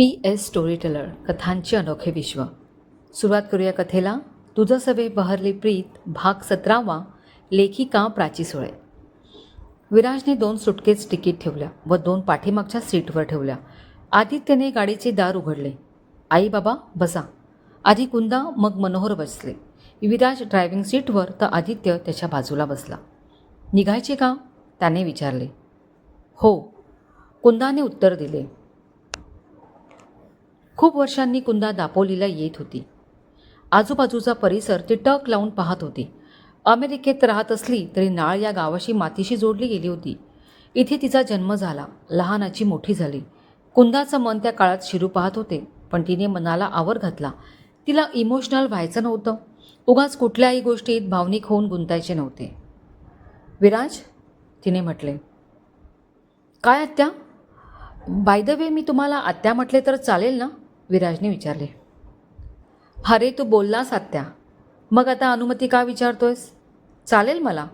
PS story teller कथांचे अनोखे विश्व. सुरुवात करूया कथेला. तुझं सवे बहरली प्रीत भाग 17वा. लेखिका प्राची सुळे. विराजने 2 सुटकेस तिकीट ठेवल्या व 2 पाठीमागच्या सीटवर ठेवल्या. आदित्यने गाडीचे दार उघडले. आई बाबा बसा. आधी कुंदा मग मनोहर बसले. विराज ड्रायव्हिंग सीटवर तर आदित्य त्याच्या बाजूला बसला. निघायचे का त्याने विचारले. हो कुंदाने उत्तर दिले. खूप वर्षांनी कुंदा दापोलीला येत होती. आजूबाजूचा परिसर ती टक लावून पाहत होती. अमेरिकेत राहत असली तरी नाळ या गावाशी मातीशी जोडली गेली होती. इथे तिचा जन्म झाला, लहानाची मोठी झाली. कुंदाचं मन त्या काळात शिरू पाहत होते, पण तिने मनाला आवर घातला. तिला इमोशनल व्हायचं नव्हतं. उगाच कुठल्याही गोष्टीत भावनिक होऊन गुंतायचे नव्हते. विराज तिने म्हटले. काय आत्या? बाय द वे मी तुम्हाला आत्या म्हटले तर चालेल ना? विराजने विचारले. अरे तू बोललास आत्या, मग आता अनुमती का विचारतोयस? चालेल मला,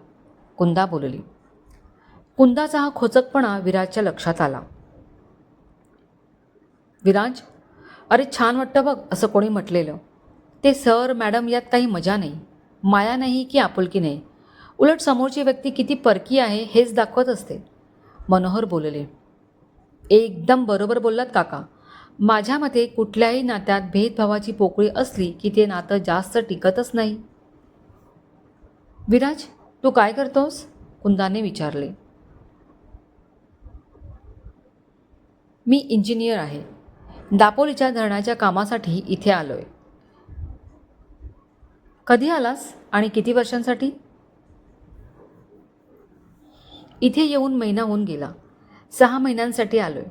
कुंदा बोलली. कुंदाचा हा खोचकपणा विराजच्या लक्षात आला. विराज, अरे छान वाटतं बघ असं कोणी म्हटलेलं. ते सर मॅडम यात काही मजा नाही, माया नाही की आपुलकी नाही. उलट समोरची व्यक्ती किती परकी आहे हेच दाखवत असते, मनोहर बोलले. एकदम बरोबर बोललात काका. माझ्या मते कुठल्याही नात्यात भेदभावाची पोकळी असली की ते नातं जास्त टिकतच नाही. विराज तू काय करतोस? कुंदाने विचारले. मी इंजिनियर आहे. दापोलीच्या धरणाच्या कामासाठी इथे आलोय. कधी आलास आणि किती वर्षांसाठी? इथे येऊन महिना होऊन गेला. 6 महिन्यांसाठी आलोय.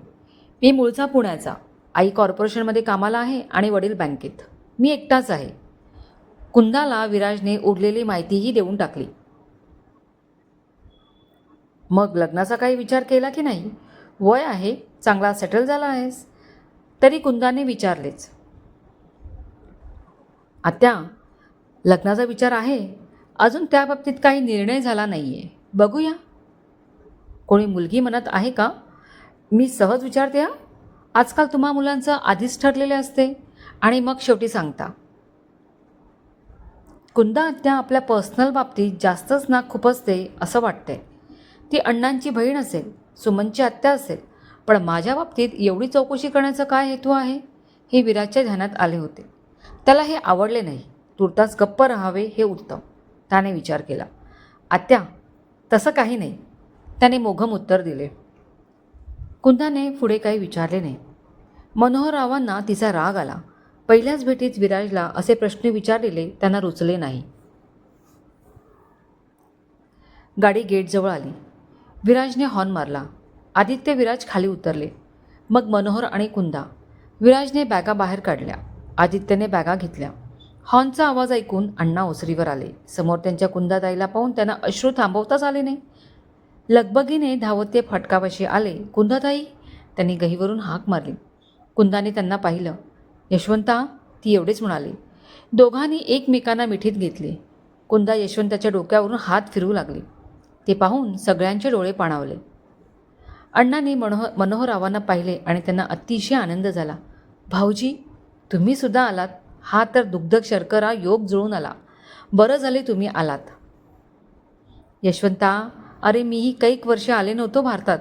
मी मूळचा पुण्याचा. आई कॉर्पोरेशनमध्ये कामाला आहे आणि वडील बँकेत. मी एकटाच आहे. कुंदाला विराजने उरलेली माहितीही देऊन टाकली. मग लग्नाचा काही विचार केला की नाही? वय आहे, चांगला सेटल झाला आहेस. तरी कुंदाने विचारलेच. आत्या, लग्नाचा विचार आहे, अजून त्याबाबतीत काही निर्णय झाला नाही आहे. बघूया. कोणी मुलगी मनात आहे का? मी सहज विचारते हा. आजकाल तुम्हा मुलांचं आधीच ठरलेले असते आणि मग शेवटी सांगता. कुंदा आत्या आपल्या पर्सनल बाबतीत जास्तच नाक खुपसते असं वाटतंय. ती अण्णांची बहीण असेल, सुमनची आत्या असेल, पण माझ्या बाबतीत एवढी चौकशी करण्याचा काय हेतू आहे हे विराजच्या ध्यानात आले होते. त्याला हे आवडले नाही. तुर्तास गप्प राहावे हे उत्तम, त्याने विचार केला. आत्या, तसं काही नाही, त्याने मोघम उत्तर दिले. कुंदाने पुढे काही विचारले नाही. मनोहररावांना तिचा राग आला. पहिल्याच भेटीत विराजला असे प्रश्न विचारलेले त्यांना रुचले नाही. गाडी गेटजवळ आली. विराजने हॉर्न मारला. आदित्य विराज खाली उतरले. मग मनोहर आणि कुंदा. विराजने बॅगा बाहेर काढल्या. आदित्यने बॅगा घेतल्या. हॉर्नचा आवाज ऐकून अण्णा ओसरीवर आले. समोर त्यांच्या कुंदाताईला पाहून त्यांना अश्रू थांबवताच आले नाही. लगबगीने धावत ते फाटकापाशी आले. कुंदाताई, त्यांनी गहीवरून हाक मारली. कुंदाने त्यांना पाहिलं. यशवंता, ती एवढेच म्हणाली. दोघांनी एकमेकांना मिठीत घेतले. कुंदा यशवंताच्या डोक्यावरून हात फिरवू लागली. ते पाहून सगळ्यांचे डोळे पाणावले. अण्णांनी मनोहररावांना पाहिले आणि त्यांना अतिशय आनंद झाला. भाऊजी, तुम्हीसुद्धा आलात. हा तर दुग्ध शर्करा योग जुळून आला. बरं झाले तुम्ही आलात. यशवंता, अरे मीही कैक वर्षे आले नव्हतो भारतात.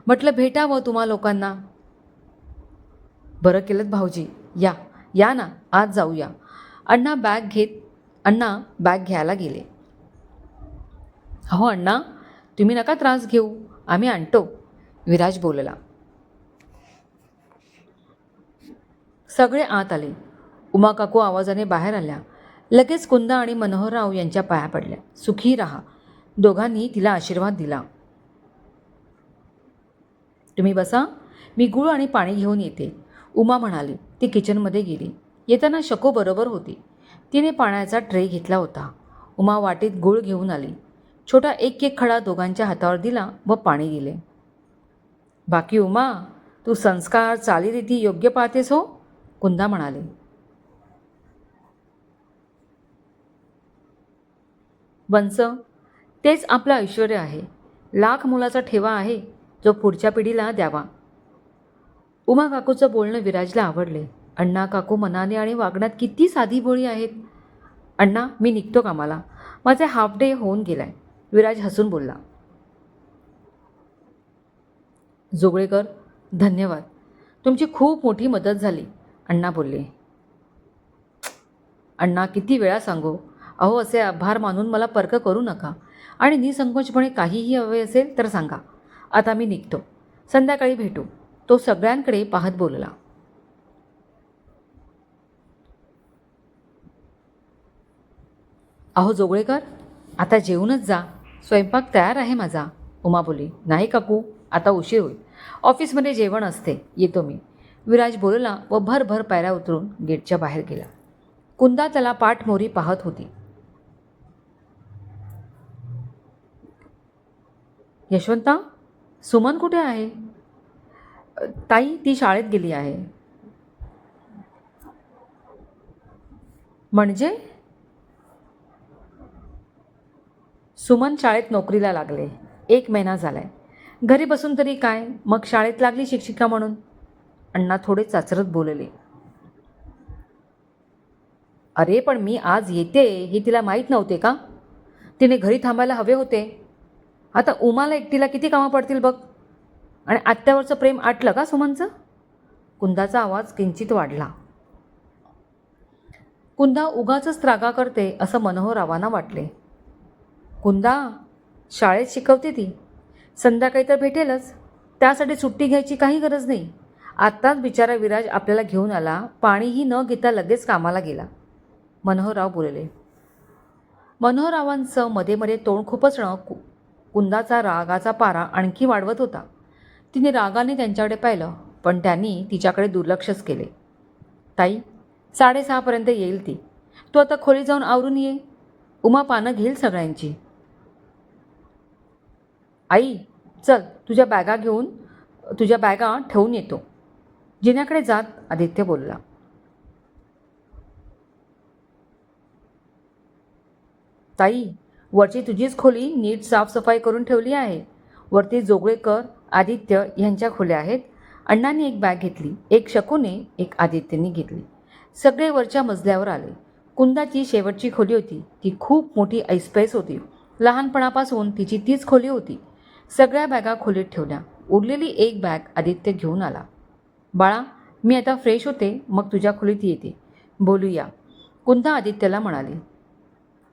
म्हटलं भेटावं तुम्हा लोकांना. बरं केलं भाऊजी. या या ना, आज जाऊया. अण्णा बॅग घ्यायला गेले. हो अण्णा, तुम्ही नका त्रास घेऊ, आम्ही आणतो, विराज बोलला. सगळे आत आले. उमा काकू आवाजाने बाहेर आल्या. लगेच कुंदा आणि मनोहरराव यांच्या पाया पडल्या. सुखी राहा. दोघांनी तिला आशीर्वाद दिला. तुम्ही बसा, मी गूळ आणि पाणी घेऊन येते, उमा म्हणाली. ती किचनमध्ये गेली. येताना शकू बरोबर होती. तिने पाण्याचा ट्रे घेतला होता. उमा वाटीत गूळ घेऊन आली. छोटा एक खडा दोघांच्या हातावर दिला व पाणी दिले. बाकी उमा, तू संस्कार चालीरीती योग्य पाळतेस हो, कुंदा म्हणाली. वंश, तेच आपलं ऐश्वर्य आहे. लाख मुलाचा ठेवा आहे जो पुढच्या पिढीला द्यावा. उमा काकूचं बोलणं विराजला आवडले. अण्णा काकू मनाने आणि वागण्यात किती साधी भोळी आहेत. अण्णा, मी निघतो कामाला. माझे हाफ डे होऊन गेलाय. विराज हसून बोलला. जोगळेकर, धन्यवाद. तुमची खूप मोठी मदत झाली, अण्णा बोलले. अण्णा, किती वेळा सांगू? अहो, असे आभार मानून मला पर्क करू नका आणि निसंकोचपणे काहीही हवे असेल तर सांगा. आता मी निघतो. संध्याकाळी भेटू. तो सगळ्यांकडे पाहत बोलला. अहो जोगळेकर, आता जेवूनच जा. स्वयंपाक तयार आहे माझा, उमा बोलली. नाही काकू, आता उशीर होईल. ऑफिसमध्ये जेवण असते, येतो मी, विराज बोलला व भरभर पायऱ्या उतरून गेटच्या बाहेर गेला. कुंदा त्याला पाठमोरी पाहत होती. यशवंता, सुमन कुठे आहे? ताई, ती शाळेत गेली आहे. म्हणजे? सुमन शाळेत नोकरीला लागले. 1 महिना झालाय. घरी बसून तरी काय, मग शाळेत लागली शिक्षिका म्हणून. अण्णा थोडे चाचरत बोलले. अरे पण मी आज येते हे तिला माहीत नव्हते का? तिने घरी थांबायला हवे होते. आता उमाला एकटीला किती कामं पडतील बघ. आणि आत्यावरचं प्रेम आटलं का सुमनचं? कुंदाचा आवाज किंचित वाढला. कुंदा उगाचच त्रागा करते असं मनोहररावांना वाटले. कुंदा, शाळेत शिकवते ती. संध्याकाळी तर भेटेलच. त्यासाठी सुट्टी घ्यायची काही गरज नाही. आत्ताच बिचारा विराज आपल्याला घेऊन आला. पाणीही न घेता लगेच कामाला गेला, मनोहरराव बोलले. मनोहररावांचं मध्ये मध्ये तोंड खुपसणं कुंदाचा रागाचा पारा आणखी वाढवत होता. तिने रागाने त्यांच्याकडे पाहिलं, पण त्यांनी तिच्याकडे दुर्लक्षच केले. ताई, 6:30पर्यंत येईल ती. तू आता खोली जाऊन आवरून ये. उमा पानं घेईल सगळ्यांची. आई, चल, तुझ्या बॅगा ठेवून येतो. जिन्याकडे जात आदित्य बोलला. ताई, वरची तुझीच खोली नीट साफसफाई करून ठेवली आहे. वरती जोगळेकर, आदित्य यांच्या खोल्या आहेत. अण्णांनी एक बॅग घेतली, एक शकूने, एक आदित्यने घेतली. सगळे वरच्या मजल्यावर आले. कुंदाची शेवटची खोली होती. ती खूप मोठी ऐसपैस होती. लहानपणापासून तिची तीच खोली होती. सगळ्या बॅगा खोलीत ठेवल्या. उरलेली एक बॅग आदित्य घेऊन आला. बाळा, मी आता फ्रेश होते, मग तुझ्या खोलीत येते, बोलूया, कुंदा आदित्यला म्हणाली.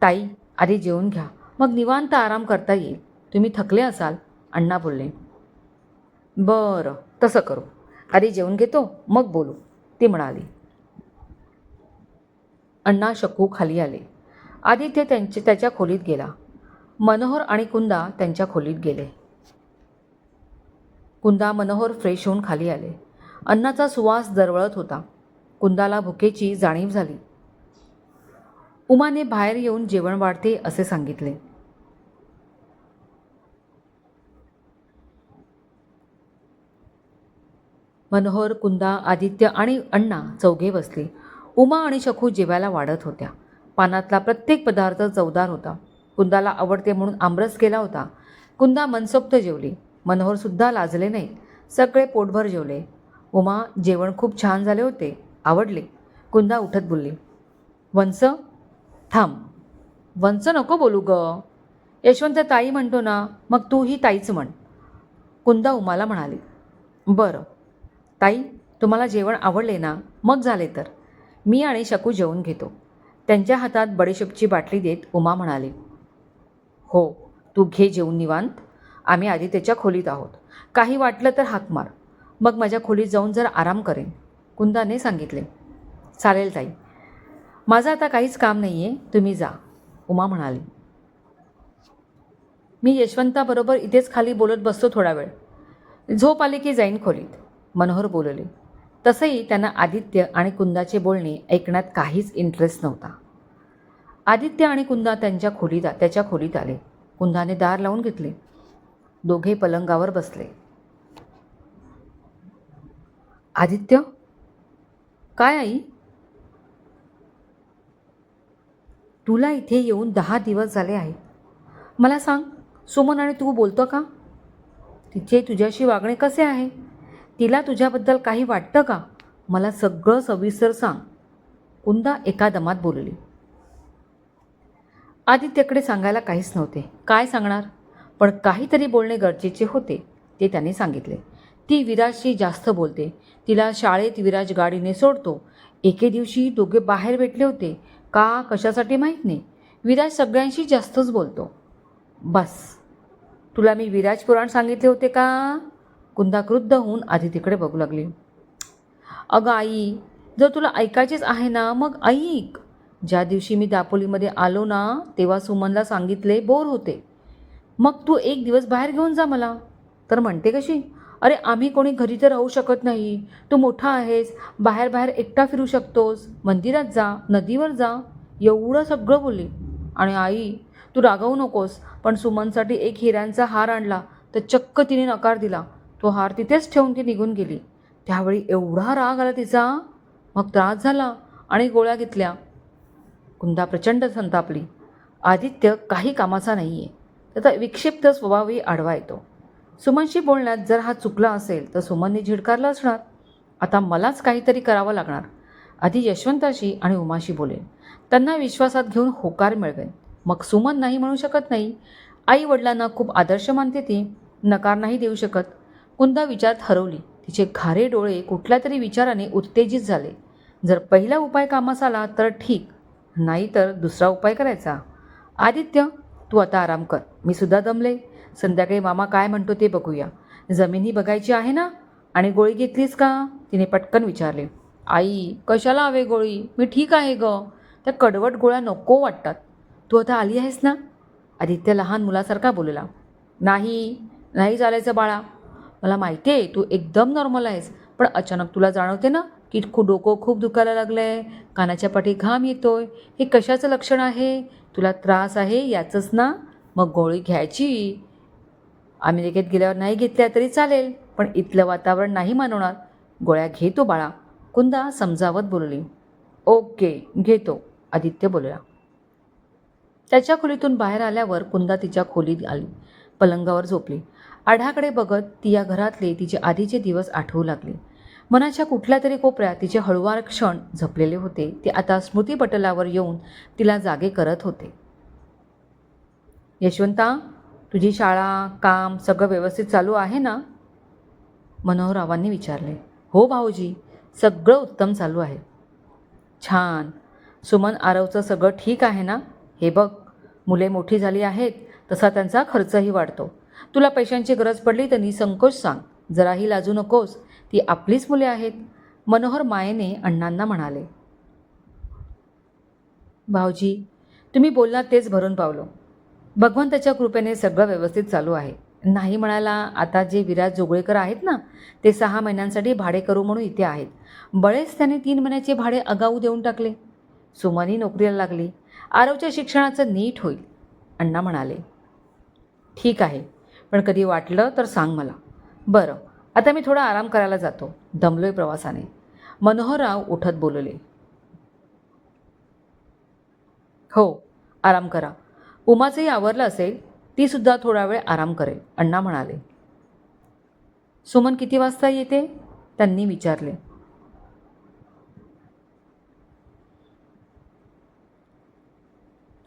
ताई, आधी जेवून घ्या, मग निवांत आराम करता येईल. तुम्ही थकले असाल, अण्णा बोलले. बरं, तसं करू. आधी जेवून घेतो, मग बोलू, ती म्हणाली. अण्णा शकू खाली आले. आदित्य त्याच्या खोलीत गेला. मनोहर आणि कुंदा त्यांच्या खोलीत गेले. कुंदा मनोहर फ्रेश होऊन खाली आले. अन्नाचा सुवास दरवळत होता. कुंदाला भुकेची जाणीव झाली. उमाने बाहेर येऊन जेवण वाढते असे सांगितले. मनोहर, कुंदा, आदित्य आणि अण्णा चौघे बसले. उमा आणि शकू जेवायला वाढत होत्या. पानातला प्रत्येक पदार्थ चवदार होता. कुंदाला आवडते म्हणून आमरस केला होता. कुंदा मनसोक्त जेवली. मनोहरसुद्धा लाजले नाही. सगळे पोटभर जेवले. उमा, जेवण खूप छान झाले होते, आवडले, कुंदा उठत बोलली. वंस, थांब. वंस नको बोलू ग. यशवंत ताई म्हणतो ना, मग तूही ताईच म्हण, कुंदा उमाला म्हणाली. बरं ताई, तुम्हाला जेवण आवडले ना, मग झाले तर मी आणि शकू जेवून घेतो. त्यांच्या हातात बडीशेपची बाटली देत उमा म्हणाली. हो, तू घे जेवून निवांत. आम्ही आधी त्याच्या खोलीत आहोत. काही वाटलं तर हाक मार, मग माझ्या खोलीत जाऊन जरा आराम करेन, कुंदाने सांगितले. चालेल ताई, माझं आता काहीच काम नाही आहे, तुम्ही जा, उमा म्हणाली. मी यशवंताबरोबर इथेच खाली बोलत बसतो थोडा वेळ. झोप आली की जाईन खोलीत, मनोहर बोलले. तसंही त्यांना आदित्य आणि कुंदाचे बोलणे ऐकण्यात काहीच इंटरेस्ट नव्हता. आदित्य आणि कुंदा त्याच्या खोलीत आले. कुंदाने दार लावून घेतले. दोघे पलंगावर बसले. आदित्य, काय आई? तुला इथे येऊन 10 दिवस झाले आहेत. मला सांग, सुमन आणि तू बोलतो का? तिचे तुझ्याशी वागणे कसे आहे? तिला तुझ्याबद्दल काही वाटतं का? मला सगळं सविस्तर सांग, कुंदा एका दमात बोलली. आदित्यकडे सांगायला काहीच नव्हते. काय सांगणार? पण काहीतरी बोलणे गरजेचे होते, ते त्याने सांगितले. ती विराजशी जास्त बोलते. तिला शाळेत विराज गाडीने सोडतो. एके दिवशी दोघे बाहेर भेटले होते. का कशासाठी माहीत नाही. विराज सगळ्यांशी जास्तच बोलतो. बस, तुला मी विराज पुराण सांगितले होते का? कुंदा क्रुद्ध होऊन आदितीकडे बघू लागली. अगं आई, जर तुला ऐकायचेच आहे ना मग ऐक. ज्या दिवशी मी दापोलीमध्ये आलो ना तेव्हा सुमनला सांगितले बोर होते. मग तू एक दिवस बाहेर घेऊन जा मला. तर म्हणते कशी, अरे आम्ही कोणी घरी तर राहू शकत नाही. तू मोठा आहेस, बाहेर बाहेर एकटा फिरू शकतोस. मंदिरात जा, नदीवर जा, एवढं सगळं बोलली. आणि आई, तू रागवू नकोस, पण सुमनसाठी एक हिऱ्यांचा हार आणला तर चक्क तिने नकार दिला. तो हार तिथेच ठेवून ती निघून गेली. त्यावेळी एवढा राग आला तिचा. मग त्रास झाला आणि गोळ्या घेतल्या. कुंदा प्रचंड संतापली. आदित्य काही कामाचा नाही आहे. त्याचा विक्षिप्त स्वभावही आडवा येतो. सुमनशी बोलण्यात जर हा चुकला असेल तर सुमनने झिडकारला असणार. आता मलाच काहीतरी करावं लागणार. आधी यशवंताशी आणि उमाशी बोलेन. त्यांना विश्वासात घेऊन होकार मिळवेन. मग सुमन नाही म्हणू शकत नाही. आई वडिलांना खूप आदर्श मानते ती, नकार नाही देऊ शकत. कुंदा विचारात हरवली. तिचे खारे डोळे कुठल्या तरी विचाराने उत्तेजित झाले. जर पहिला उपाय कामास आला तर ठीक, नाही तर दुसरा उपाय करायचा. आदित्य, तू आता आराम कर. मी सुद्धा दमले. संध्याकाळी मामा काय म्हणतो ते बघूया. जमीनही बघायची आहे ना. आणि गोळी घेतलीस का? तिने पटकन विचारले. आई, कशाला हवे गोळी? मी ठीक आहे ग. त्या कडवट गोळ्या नको वाटतात. तू आता आली आहेस ना? आदित्य लहान मुलासारखा बोलला. नाही, नाही चालायचं बाळा. मला माहिती आहे तू एकदम नॉर्मल आहेस, पण अचानक तुला जाणवते ना की डोकं खूप दुखायला लागलं आहे, कानाच्या पाठी घाम येतोय. हे कशाचं लक्षण आहे? तुला त्रास आहे याचंच ना? मग गोळी घ्यायची. अमेरिकेत गेल्यावर नाही घेतल्या तरी चालेल, पण इथलं वातावरण नाही मानवणार. गोळ्या घेतो बाळा, कुंदा समजावत बोलली. ओके, घेतो, आदित्य बोलला. त्याच्या खोलीतून बाहेर आल्यावर कुंदा तिच्या खोलीत आली. पलंगावर झोपली. आढाकडे बघत ती या घरातले तिचे आधीचे दिवस आठवू लागली. मनाच्या कुठल्या तरी कोपऱ्यात तिचे हळुवार क्षण झपलेले होते. ते आता स्मृतीपटलावर येऊन तिला जागे करत होते. यशवंता, तुझी शाळा, काम सगळं व्यवस्थित चालू आहे ना? मनोहररावांनी विचारले. हो भाऊजी, सगळं उत्तम चालू आहे. छान. सुमन आरवचं सगळं ठीक आहे ना? हे बघ, मुले मोठी झाली आहेत तसा त्यांचा खर्चही वाढतो. तुला पैशांची गरज पडली तर निसंकोच सांग. जराही लाजू नकोस, ती आपलीच मुले आहेत. मनोहर मायेने अण्णांना म्हणाले. भाऊजी, तुम्ही बोललात तेच भरून पावलो. भगवंताच्या कृपेने सगळं व्यवस्थित चालू आहे. नाही म्हणायला आता जे विराज जोगळेकर आहेत ना, ते 6 महिन्यांसाठी भाडे करू म्हणून इथे आहेत. बळेच त्याने 3 महिन्याचे भाडे आगाऊ देऊन टाकले. सुमनही नोकरीला लागली. आरवच्या शिक्षणाचं नीट होईल, अण्णा म्हणाले. ठीक आहे, पण कधी वाटलं तर सांग मला. बरं, आता मी थोडा आराम करायला जातो. दमलोय प्रवासाने. मनोहरराव उठत बोलले. हो, आराम करा. उमाचंही आवरलं असेल, ती सुद्धा थोडा वेळ आराम करेल, अण्णा म्हणाले. सुमन किती वाजता येते? त्यांनी विचारले.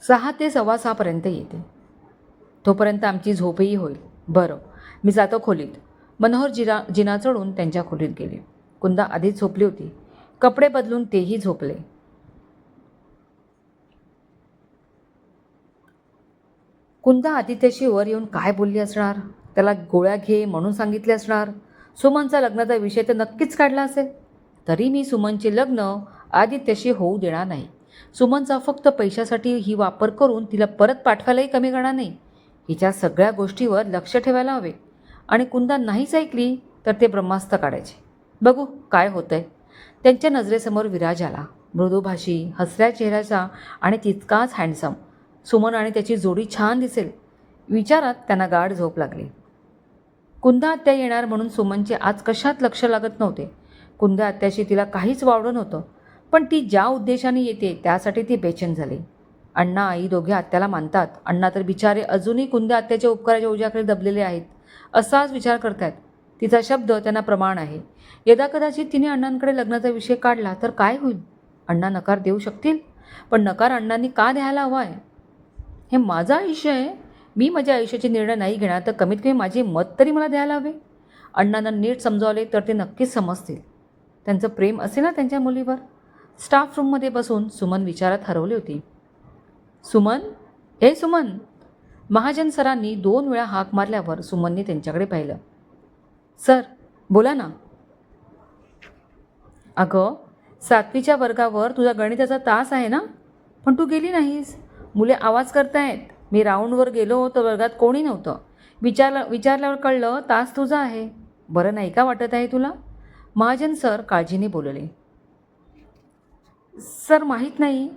6 ते 6:15 पर्यंत येते. तोपर्यंत आमची झोपही होईल. बरं, मी जातो खोलीत. मनोहर जिना चढून त्यांच्या खोलीत गेले. कुंदा आधीच झोपली होती. कपडे बदलून तेही झोपले. कुंदा आदित्यशी वर येऊन काय बोलली असणार? त्याला गोळ्या घे म्हणून सांगितले असणार. सुमनचा लग्नाचा विषय तर नक्कीच काढला असेल. तरी मी सुमनचे लग्न आदित्यशी होऊ देणार नाही. सुमनचा फक्त पैशासाठी ही वापर करून तिला परत पाठवायलाही कमी करणार नाही. हिच्या सगळ्या गोष्टीवर लक्ष ठेवायला हवे. आणि कुंदा नाहीच ऐकली तर ते ब्रह्मास्त्र काढायचे. बघू काय होतंय. त्यांच्या नजरेसमोर विराज आला. मृदुभाषी, हसऱ्या चेहऱ्याचा आणि तितकाच हँडसम. सुमन आणि त्याची जोडी छान दिसेल. विचारात त्यांना गाढ झोप लागली. कुंदा आत्या येणार म्हणून सुमनचे आज कशात लक्ष लागत नव्हते. कुंदा आत्याशी तिला काहीच वावडं नव्हतं, पण ती ज्या उद्देशाने येते त्यासाठी ती बेचैन झाली. अण्णा आई दोघे आत्याला मानतात. अण्णा तर बिचारे अजूनही कुंदा आत्याच्या उपकाराच्या ओझ्याकडे दबलेले आहेत. असाच विचार करतायत. तिचा शब्द त्यांना प्रमाण आहे. यदाकदाचित तिने अण्णांकडे लग्नाचा विषय काढला तर काय होईल? अण्णा नकार देऊ शकतील, पण नकार अण्णांनी का द्यायला हवा आहे? हे माझं आयुष्य आहे. मी माझ्या आयुष्याचे निर्णय नाही घेणार तर कमीत कमी माझे मत तरी मला द्यायला हवे. अण्णांना नीट समजावले तर ते नक्कीच समजतील. त्यांचं प्रेम असेल ना त्यांच्या मुलीवर. स्टाफ रूममध्ये बसून सुमन विचारात हरवली होती. सुमन, हे सुमन. महाजन सरांनी 2 वेळा हाक मारल्यावर सुमनने त्यांच्याकडे पाहिलं. सर, बोला ना. अगं, 7वीच्या वर्गावर तुझा गणिताचा तास आहे ना, पण तू गेली नाहीस. मुले आवाज करतायत. मी राऊंडवर गेलो तर वर्गात कोणी नव्हतं. विचारल्यावर कळलं तास तुझा आहे. बरं नाही का वाटत आहे तुला? महाजन सर काळजीने बोलले. सर, माहीत नाही,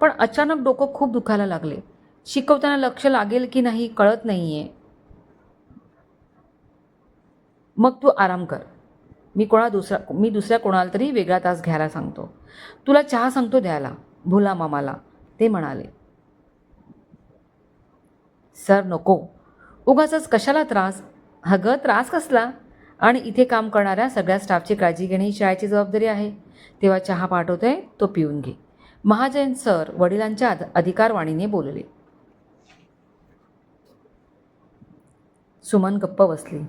पण अचानक डोकं खूप दुखायला लागले. शिकवताना लक्ष लागेल की नाही कळत नाही आहे. मग तू आराम कर. मी दुसऱ्या कोणाला तरी वेगळा तास घ्यायला सांगतो. तुला चहा सांगतो द्यायला, भुला मामाला, ते म्हणाले. सर, नको. उगाचच कशाला त्रास? अगं, त्रास कसला? आणि इथे काम करणाऱ्या सगळ्या स्टाफची काळजी घेणे ही शाळेची जबाबदारी आहे. तेव्हा चहा पाठवतोय, तो पिऊन घे. महाजन सर वडिलांच्या अधिकारवाणीने बोलले. सुमन गप्प बसली.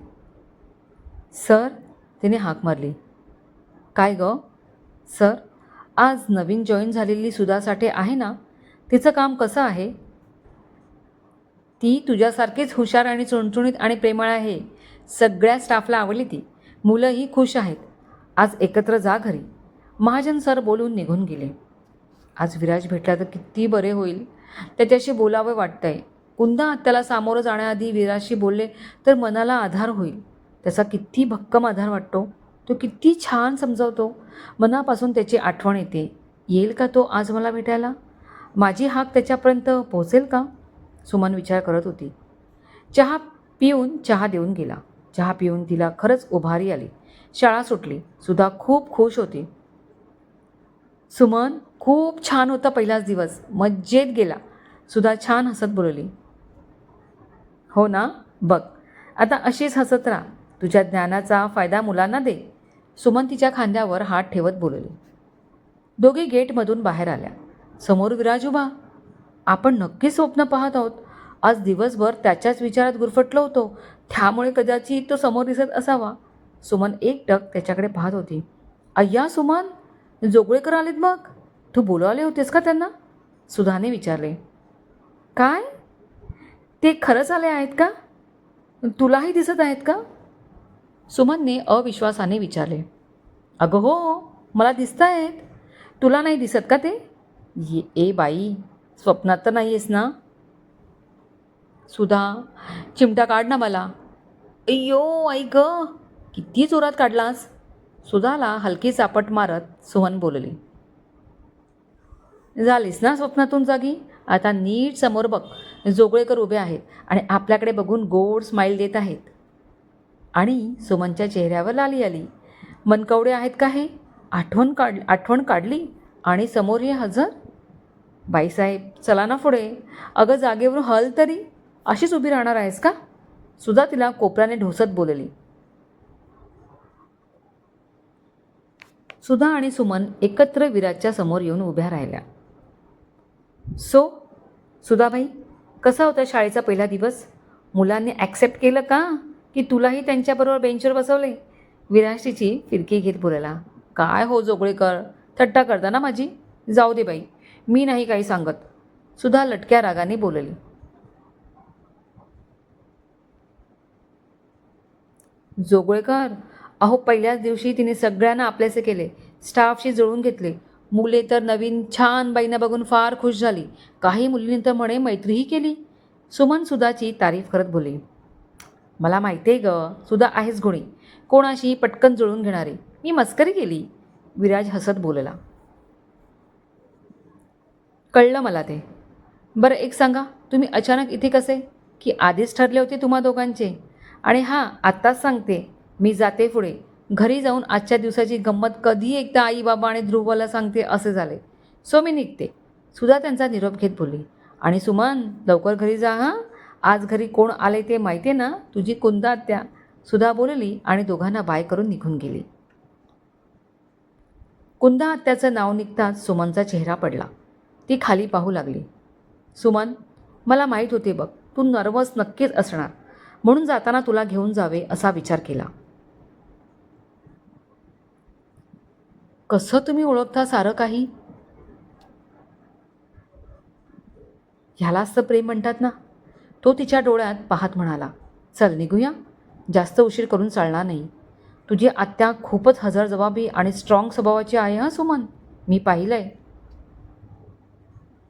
सर, तिने हाक मारली. काय गं? सर, आज नवीन जॉईन झालेली सुधा साठे आहे ना, तिचं काम कसं आहे? ती तुझ्यासारखीच हुशार आणि चुणचुणीत आणि प्रेमळ आहे. सगळ्या स्टाफला आवडली ती. मुलंही खुश आहेत. आज एकत्र जा घरी. महाजन सर बोलून निघून गेले. आज विराज भेटला तर किती बरे होईल. त्याच्याशी बोलावं वाटतंय. कुंदा आत्याला सामोरं जाण्याआधी विराजशी बोलले तर मनाला आधार होईल. त्याचा किती भक्कम आधार वाटतो. तो किती छान समजावतो. मनापासून त्याची आठवण येते. येईल का तो आज मला भेटायला? माझी हाक त्याच्यापर्यंत पोहोचेल का? सुमन विचार करत होती. चहा देऊन गेला. चहा पिऊन तिला खरंच उभारी आली. शाळा सुटली. सुधा खूप खुश होती. सुमन, खूप छान होता पहिलाच दिवस. मज्जेत गेला. सुधा छान हसत बोलली. हो ना? बघ, आता अशीच हसत राहा. तुझ्या ज्ञानाचा फायदा मुलांना दे. सुमन तिच्या खांद्यावर हात ठेवत बोलली. दोघे गेटमधून बाहेर आल्या. समोर विराज उभा. आपण नक्की स्वप्न पाहत आहोत. आज दिवसभर त्याच्याच विचारात गुरफटलो होतो. त्यामुळे कदाचित तो समोर दिसत असावा. सुमन एकटक त्याच्याकडे पाहत होती. अय्या सुमन, जोगळेकर आलेत मग. तू बोलवले होतेस का त्यांना? सुधाने विचारले. काय? ते खरंच आले आहेत का? तुलाही दिसत आहेत का? सुमनने अविश्वासाने विचारले. अगं हो, मला दिसत आहेत. तुला नाही दिसत का ते? ए बाई, स्वप्नात तर नाही आहेस ना? सुधा, चिमटा काढ ना मला. अय्यो आई गं, किती जोरात काढलास? सुधाला हलकी चापट मारत सुमन बोलली. झालीस ना स्वप्नातून जागी? आता नीट समोर बघ. जोगळेकर उभे आहेत आणि आपल्याकडे बघून गोड स्माईल देत आहेत. आणि सुमनच्या चेहऱ्यावर लाली आली. मनकवडे आहेत का हे? आठवण काढली आणि समोर हे हजर. बाईसाहेब, चला ना पुढे. अगं, जागेवरून हल तरी. अशीच उभी राहणार आहेस का? सुधा तिला कोपऱ्याने ढोसत बोलली. सुधा आणि सुमन एकत्र विराजच्या समोर येऊन उभ्या राहिल्या. सुधाबाई, कसा होता शाळेचा पहिला दिवस? मुलांनी ॲक्सेप्ट केलं का? की तुलाही त्यांच्याबरोबर बेंचवर बसवले? विराज तिची फिरकी घेत बोलायला. काय हो जोगळेकर, थट्टा करता ना माझी? जाऊ दे बाई, मी नाही काही सांगत. सुधा लटक्या रागाने बोलली. जोगळेकर, अहो, पहिल्याच दिवशी तिने सगळ्यांना आपलेसे केले. स्टाफशी जुळवून घेतले. मुले तर नवीन छान बाईंना बघून फार खुश झाली. काही मुलींनी तर म्हणे मैत्रीही केली. सुमन सुधाची तारीफ करत बोलली. मला माहिती आहे गं, सुधा आहेच गुणी. कोणाशी पटकन जुळून घेणारी. मी मस्करी केली. विराज हसत बोलला. कळलं मला ते. बरं एक सांगा, तुम्ही अचानक इथे कसे? की आधीच ठरले होते तुम्हा दोघांचे? आणि हां, आत्ताच सांगते, मी जाते पुढे. घरी जाऊन आजच्या दिवसाची गंमत कधी एकदा आई बाबा आणि ध्रुवला सांगते असे झाले. सो मी निघते. सुधा त्यांचा निरोप घेत बोलली. आणि सुमन, लवकर घरी जा हां. आज घरी कोण आले ते माहिती आहे ना? तुझी कुंदा आत्या. सुधा बोलली आणि दोघांना बाय करून निघून गेली. कुंदा आत्याचं नाव निघताच सुमनचा चेहरा पडला. ती खाली पाहू लागली. सुमन, मला माहीत होते बघ, तू नर्वस नक्कीच असणार, म्हणून जाताना तुला घेऊन जावे असा विचार केला. कसं तुम्ही ओळखता सारं काही? ह्यालाच तर प्रेम म्हणतात ना. तो तिच्या डोळ्यात पाहत म्हणाला. चल निघूया, जास्त उशीर करून चालणार नाही. तुझी आत्या खूपच हजरजबाबी आणि स्ट्रॉंग स्वभावाची आहे हां सुमन, मी पाहिलं आहे.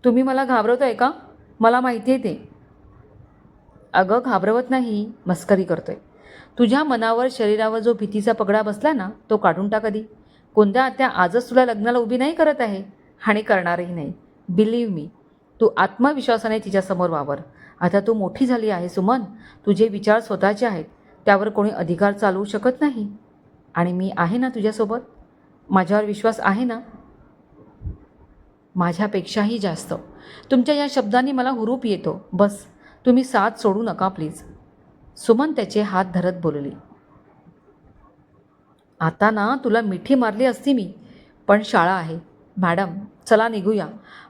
तुम्ही मला घाबरवताय का? मला माहिती आहे ते. अगं घाबरवत नाही, मस्करी करतोय. तुझ्या मनावर शरीरावर जो भीतीचा पगडा बसला ना, तो काढून टाक आधी. कोणत्या आत्या आजच तुला लग्नाला उभी नाही करत आहे आणि करणारही नाही. बिलीव्ह मी. तू आत्मविश्वासाने तिच्यासमोर वावर. आता तू मोठी झाली आहे सुमन. तुझे विचार स्वतःचे आहेत, त्यावर कोणी अधिकार चालवू शकत नाही. आणि मी आहे ना तुझ्यासोबत. माझ्यावर विश्वास आहे ना? माझ्यापेक्षाही जास्त. तुमच्या या शब्दांनी मला हुरूप येतो. बस तुम्ही साथ सोडू नका प्लीज. सुमन त्याचे हात धरत बोलली. आता ना तुला मिठी मारली असती मी, पण शाळा आहे. मॅडम चला निघूया.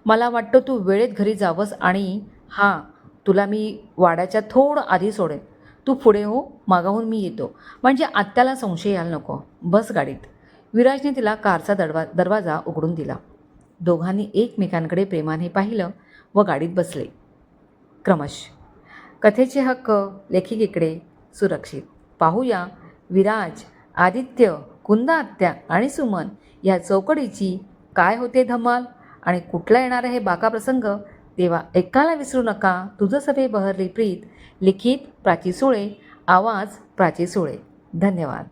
मला वाटतं तू वेळेत घरी जावंस आणि हां, तुला मी वाड्याच्या थोडं आधी सोडेन. तू पुढे हो, मागाहून मी येतो, म्हणजे आत्याला संशय यायला नको. बस गाडीत. विराजने तिला कारचा दरवाजा उघडून दिला. दोघांनी एकमेकांकडे प्रेमाने पाहिलं व गाडीत बसले. क्रमश. कथेचे हक्क लेखिकेकडे सुरक्षित. पाहूया विराज, आदित्य, कुंदा आत्या आणि सुमन या चौकडीची काय होते धमाल आणि कुठला येणार आहे बाका प्रसंग. तेव्हा ऐकायला विसरू नका. तुझं सभे बहरली प्रीत. लिखित प्राची सुळे, आवाज प्राची सुळे. धन्यवाद.